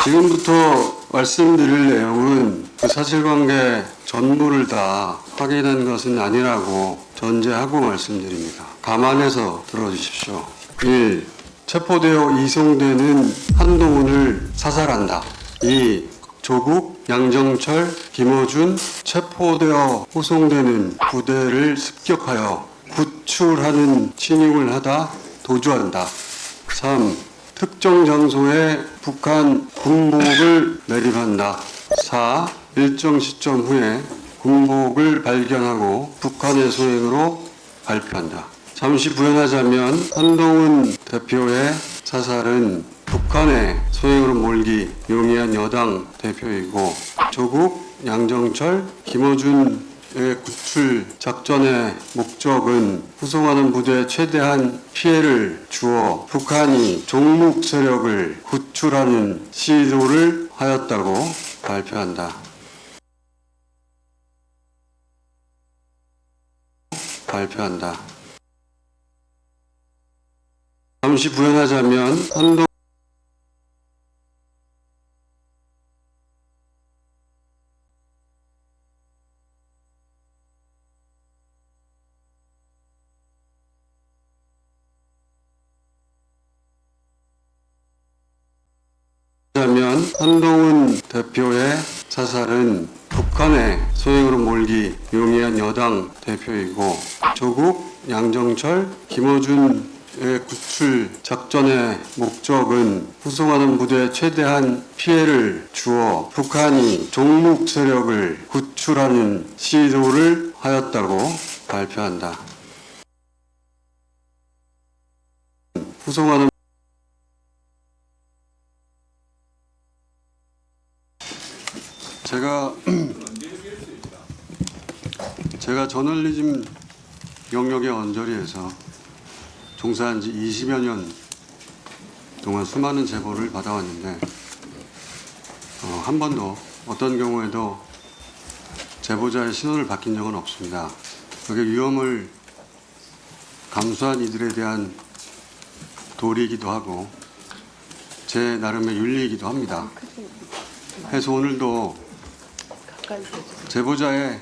지금부터 말씀드릴 내용은 그 사실관계 전부를 다 확인한 것은 아니라고 전제하고 말씀드립니다. 감안해서 들어주십시오. 1. 체포되어 이송되는 한동훈을 사살한다. 2. 조국, 양정철, 김어준 체포되어 호송되는 부대를 습격하여 구출하는 침입을 하다 도주한다. 3. 특정 장소에 북한 군복을 매립한다. 4. 일정 시점 후에 군복을 발견하고 북한의 소행으로 발표한다. 잠시 부연하자면 한동훈 대표의 사살은 북한의 소행으로 몰기 용이한 여당 대표이고 조국, 양정철, 김어준의 구출 작전의 목적은 후송하는 부대에 최대한 피해를 주어 북한이 종북 세력을 구출하는 시도를 하였다고 발표한다. 잠시 부연하자면 한동 한동훈 대표의 사살은 북한의 소행으로 몰기 용이한 여당 대표이고 조국, 양정철, 김어준의 구출 작전의 목적은 후송하는 부대에 최대한 피해를 주어 북한이 종북 세력을 구출하는 시도를 하였다고 발표한다. 후송하는 제가 저널리즘 영역의 언저리에서 종사한 지 20여 년 동안 수많은 제보를 받아왔는데 한 번도 어떤 경우에도 제보자의 신원을 밝힌 적은 없습니다. 그게 위험을 감수한 이들에 대한 도리이기도 하고 제 나름의 윤리이기도 합니다. 해서 오늘도 제보자의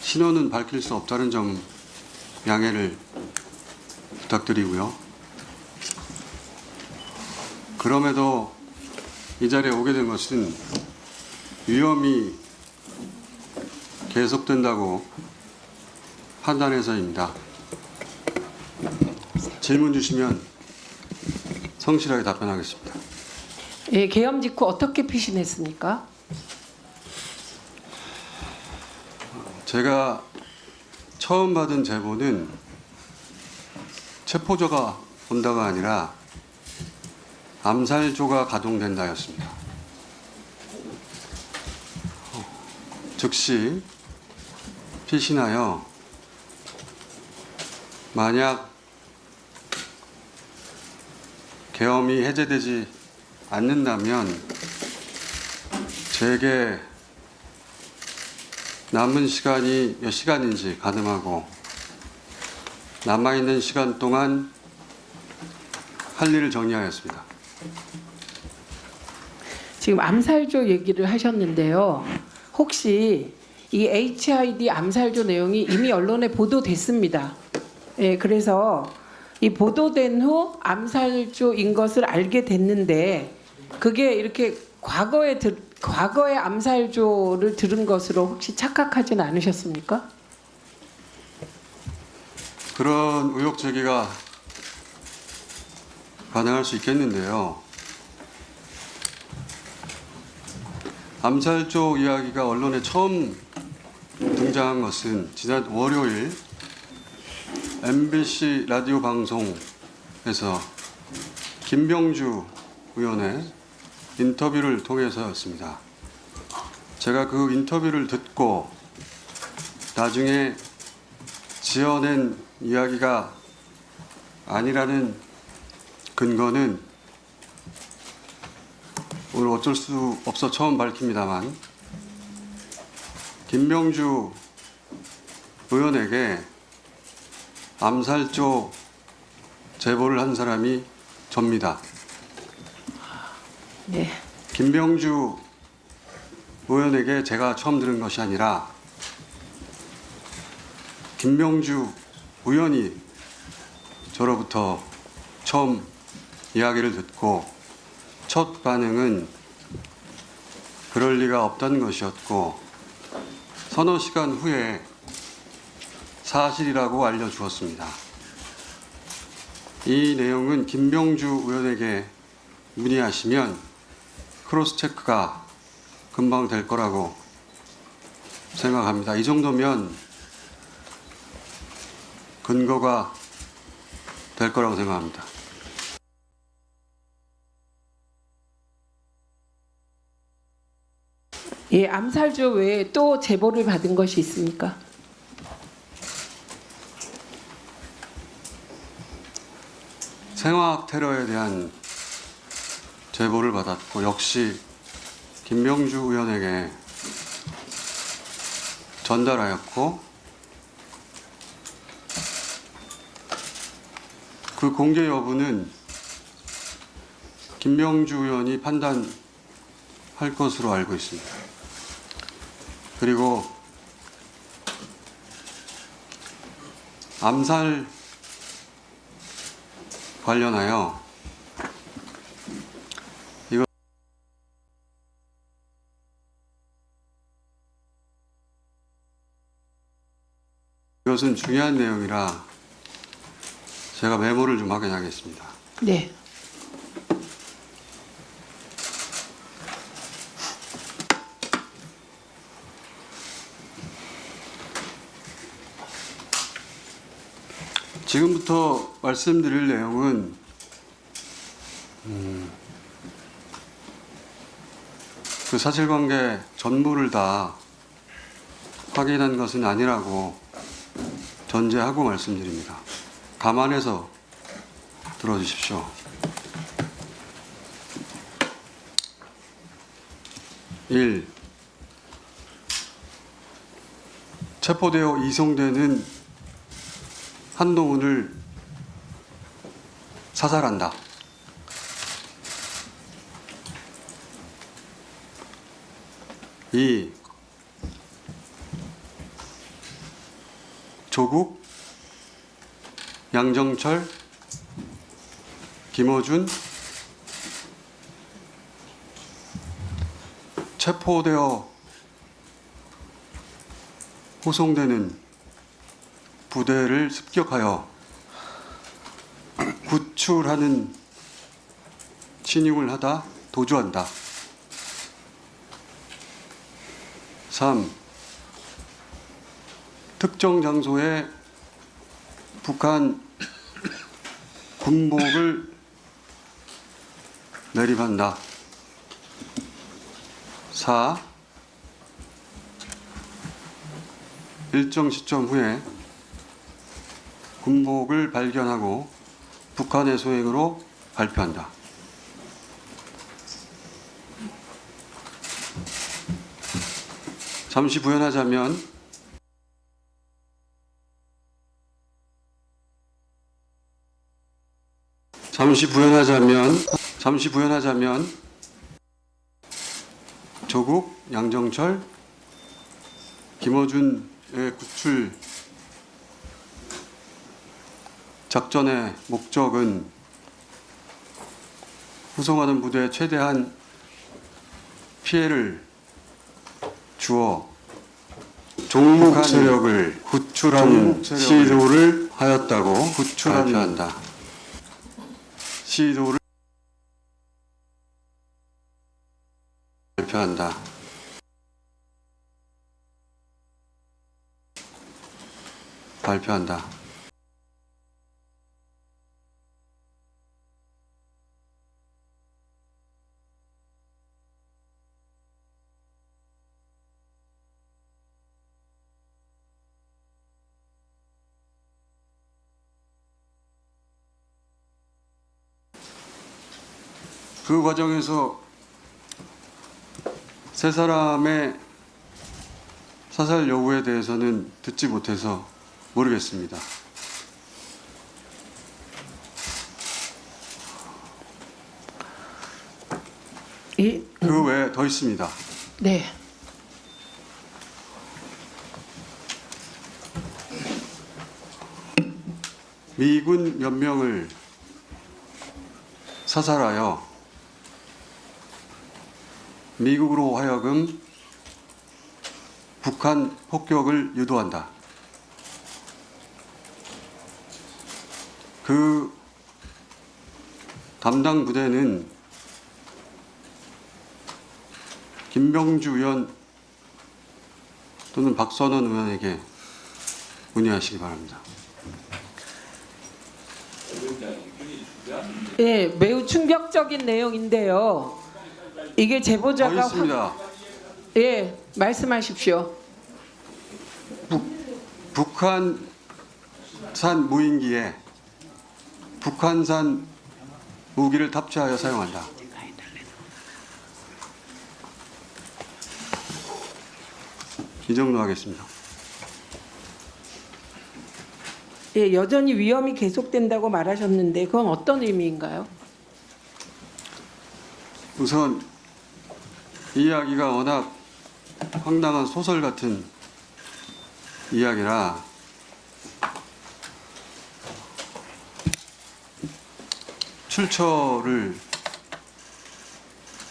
신원은 밝힐 수 없다는 점 양해를 부탁드리고요. 그럼에도 이 자리에 오게 된 것은 위험이 계속된다고 판단해서입니다. 질문 주시면 성실하게 답변하겠습니다. 예, 계엄 직후 어떻게 피신했습니까? 제가 처음 받은 제보는 체포조가 온다가 아니라 암살조가 가동된다였습니다. 즉시 피신하여 만약 계엄이 해제되지 않는다면 제게 남은 시간이 몇 시간인지 가늠하고 남아있는 시간 동안 할 일을 정리하였습니다. 지금 암살조 얘기를 하셨는데요. 혹시 이 HID 암살조 내용이 이미 언론에 보도됐습니다. 예, 그래서 이 보도된 후 암살조인 것을 알게 됐는데 그게 이렇게 과거의 암살조를 들은 것으로 혹시 착각하지는 않으셨습니까? 그런 의혹 제기가 가능할 수 있겠는데요. 암살조 이야기가 언론에 처음 등장한 것은 지난 월요일 MBC 라디오 방송에서 김병주 의원의 인터뷰를 통해서였습니다. 제가 그 인터뷰를 듣고 나중에 지어낸 이야기가 아니라는 근거는 오늘 어쩔 수 없어 처음 밝힙니다만 김병주 의원에게 암살조 제보를 한 사람이 접니다. 네. 김병주 의원에게 제가 처음 들은 것이 아니라 김병주 의원이 저로부터 처음 이야기를 듣고 첫 반응은 그럴 리가 없다는 것이었고 서너 시간 후에 사실이라고 알려주었습니다. 이 내용은 김병주 의원에게 문의하시면 크로스 체크가 금방 될 거라고 생각합니다. 이 정도면 근거가 될 거라고 생각합니다. 예, 암살조 외에 또 제보를 받은 것이 있습니까? 생화학 테러에 대한 제보를 받았고 역시 김병주 의원에게 전달하였고 그 공개 여부는 김병주 의원이 판단할 것으로 알고 있습니다. 그리고 암살 관련하여 이것은 중요한 내용이라 제가 메모를 좀 확인하겠습니다. 네. 지금부터 말씀드릴 내용은 그 사실관계 전부를 다 확인한 것은 아니라고 전제하고 말씀드립니다. 감안해서 들어주십시오. 1. 체포되어 이송되는 한동훈을 사살한다. 2. 조국, 양정철, 김어준 체포되어 호송되는 부대를 습격하여 구출하는 신용을 하다 도주한다. 3. 특정 장소에 북한 군복을 매립한다. 4. 일정 시점 후에 군복을 발견하고 북한의 소행으로 발표한다. 잠시 부연하자면 조국, 양정철, 김어준의 구출 작전의 목적은 후송하는 부대에 최대한 피해를 주어 종북 세력을 구출하는 시도를 하였다고 발표한다. 시도를 발표한다. 발표한다. 그 과정에서 세 사람의 사살 여부에 대해서는 듣지 못해서 모르겠습니다. 그 외에 더 있습니다. 네. 미군 몇 명을 사살하여 미국으로 하여금 북한 폭격을 유도한다. 그 담당 부대는 김병주 의원 또는 박선원 의원에게 문의하시기 바랍니다. 예, 매우 충격적인 내용인데요. 이게 더 제보자가 있습니다. 예, 말씀하십시오. 북한산 무인기에 북한산 무기를 탑재하여 사용한다. 이 정도 하겠습니다. 예, 여전히 위험이 계속된다고 말하셨는데 그건 어떤 의미인가요? 우선 이 이야기가 워낙 황당한 소설 같은 이야기라 출처를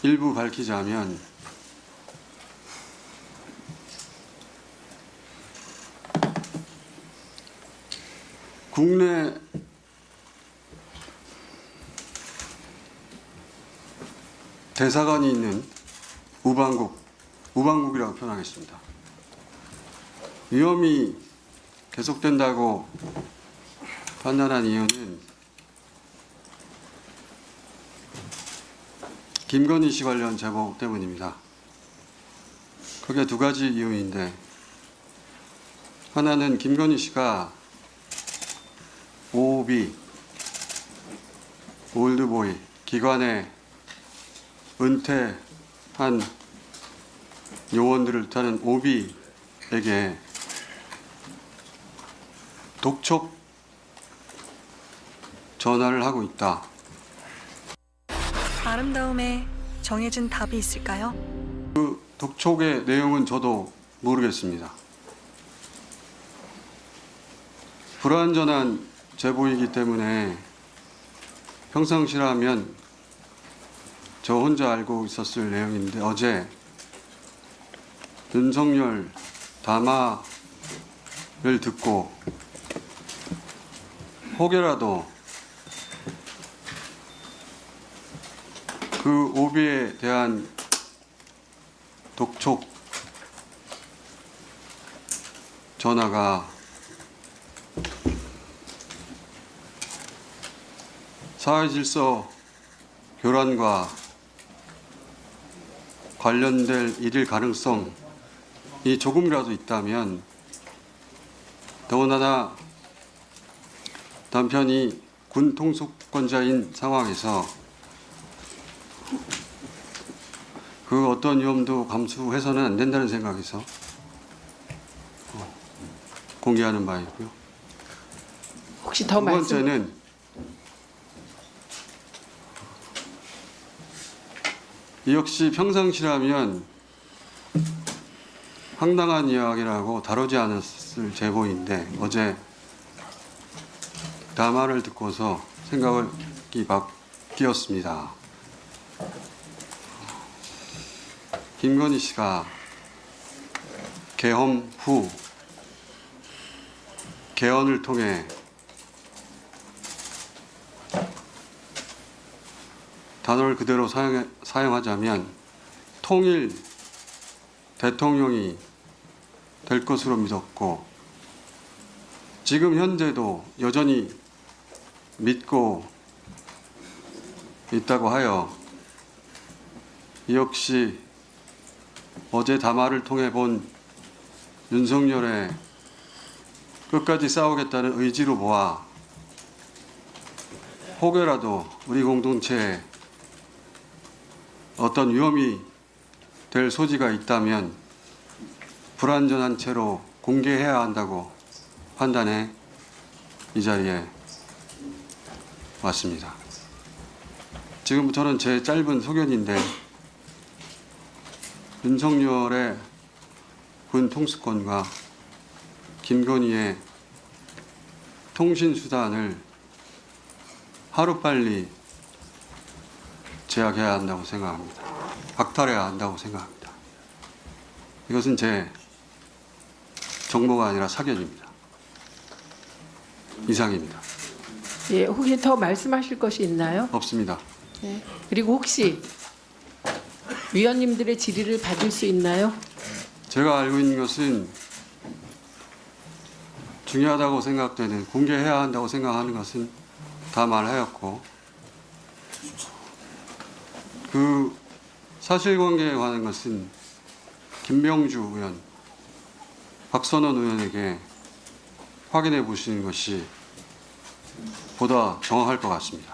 일부 밝히자면 국내 대사관이 있는 우방국이라고 표현하겠습니다. 위험이 계속된다고 판단한 이유는 김건희 씨 관련 제보 때문입니다. 크게 두 가지 이유인데, 하나는 김건희 씨가 OB, 올드보이, 기관에 은퇴한 요원들을 타는 OB에게 독촉 전화를 하고 있다. 아름다움에 정해진 답이 있을까요? 그 독촉의 내용은 저도 모르겠습니다. 불완전한 제보이기 때문에 평상시라면 저 혼자 알고 있었을 내용인데, 어제 윤석열 담화를 듣고 혹여라도 그 오비에 대한 독촉 전화가 사회질서 교란과 관련될 일일 가능성이 조금이라도 있다면, 더군다나 남편이 군 통수권자인 상황에서 그 어떤 위험도 감수해서는 안 된다는 생각에서 공개하는 바이고요. 혹시 더 두 번째는 이 역시 평상시라면 황당한 이야기라고 다루지 않았을 제보인데, 어제 담화를 듣고서 생각이 바뀌었습니다. 김건희 씨가 계엄 후 개헌을 통해 단어를 그대로 사용하자면 통일 대통령이 될 것으로 믿었고, 지금 현재도 여전히 믿고 있다고 하여, 역시 어제 담화를 통해 본 윤석열의 끝까지 싸우겠다는 의지로 보아 혹여라도 우리 공동체에 어떤 위험이 될 소지가 있다면 불완전한 채로 공개해야 한다고 판단해 이 자리에 왔습니다. 지금부터는 제 짧은 소견인데 윤석열의 군 통수권과 김건희의 통신 수단을 하루빨리 제약해야 한다고 생각합니다. 박탈해야 한다고 생각합니다. 이것은 제 정보가 아니라 사견입니다. 이상입니다. 예, 혹시 더 말씀하실 것이 있나요? 없습니다. 네. 그리고 혹시 위원님들의 질의를 받을 수 있나요? 제가 알고 있는 것은 중요하다고 생각되는, 공개해야 한다고 생각하는 것은 다 말하였고, 그 사실관계에 관한 것은 김병주 의원, 박선원 의원에게 확인해 보시는 것이 보다 정확할 것 같습니다.